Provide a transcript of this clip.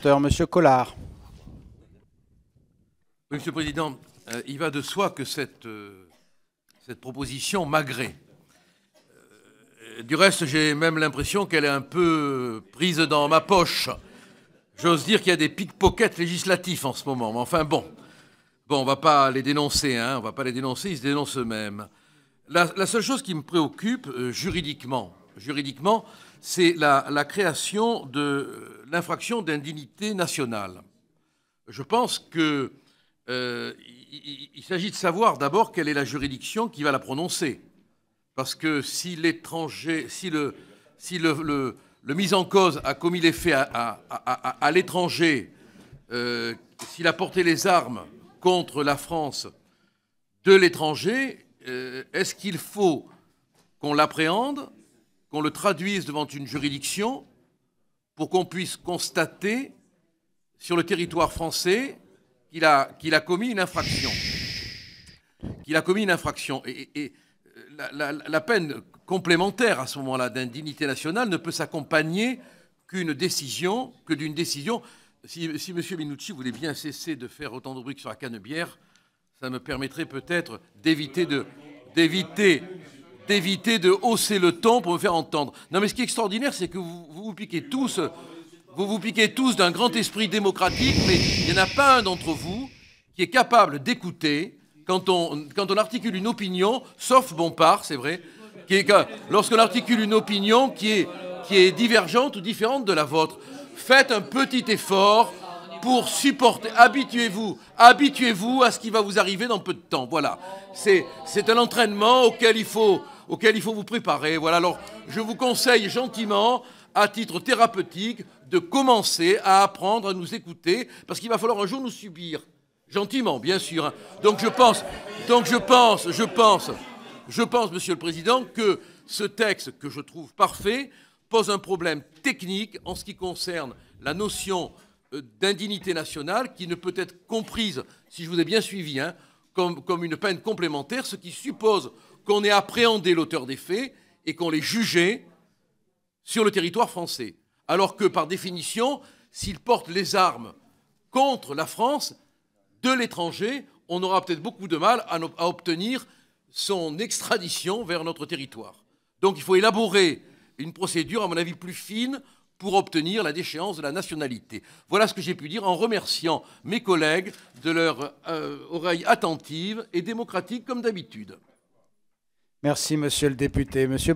rapporteur, Monsieur Collard. Oui, Monsieur le Président, il va de soi que cette proposition m'agrée. Du reste, j'ai même l'impression qu'elle est un peu prise dans ma poche. J'ose dire qu'il y a des pickpockets législatifs en ce moment. Mais enfin bon, on ne va pas les dénoncer, hein, on ne va pas les dénoncer, ils se dénoncent eux-mêmes. La seule chose qui me préoccupe juridiquement, c'est la création de l'infraction d'indignité nationale. Je pense qu'il s'agit de savoir d'abord quelle est la juridiction qui va la prononcer. Parce que si l'étranger, si le mis en cause a commis les faits à l'étranger, s'il a porté les armes contre la France de l'étranger, est-ce qu'il faut qu'on l'appréhende, qu'on le traduise devant une juridiction pour qu'on puisse constater sur le territoire français qu'il a commis une infraction. Et la peine complémentaire à ce moment-là d'indignité nationale ne peut s'accompagner d'une décision. Si M. Minucci voulait bien cesser de faire autant de bruit sur la canebière, ça me permettrait peut-être d'éviter de hausser le ton pour me faire entendre. Non, mais ce qui est extraordinaire, c'est que vous vous piquez tous d'un grand esprit démocratique, mais il n'y en a pas un d'entre vous qui est capable d'écouter quand on articule une opinion, sauf Bompard, c'est vrai, lorsqu'on articule une opinion qui est divergente ou différente de la vôtre. Faites un petit effort pour supporter. Habituez-vous à ce qui va vous arriver dans peu de temps. Voilà. C'est un entraînement auquel il faut vous préparer. Voilà. Alors, je vous conseille gentiment, à titre thérapeutique, de commencer à apprendre à nous écouter, parce qu'il va falloir un jour nous subir. Gentiment, bien sûr. Donc je pense, Monsieur le Président, que ce texte, que je trouve parfait, pose un problème technique en ce qui concerne la notion d'indignité nationale, qui ne peut être comprise, si je vous ai bien suivi, hein, comme une peine complémentaire, ce qui suppose qu'on ait appréhendé l'auteur des faits et qu'on l'ait jugé sur le territoire français. Alors que, par définition, s'il porte les armes contre la France, de l'étranger, on aura peut-être beaucoup de mal à obtenir son extradition vers notre territoire. Donc il faut élaborer une procédure, à mon avis, plus fine pour obtenir la déchéance de la nationalité. Voilà ce que j'ai pu dire en remerciant mes collègues de leur oreille attentive et démocratique comme d'habitude. Merci, Monsieur le député. Monsieur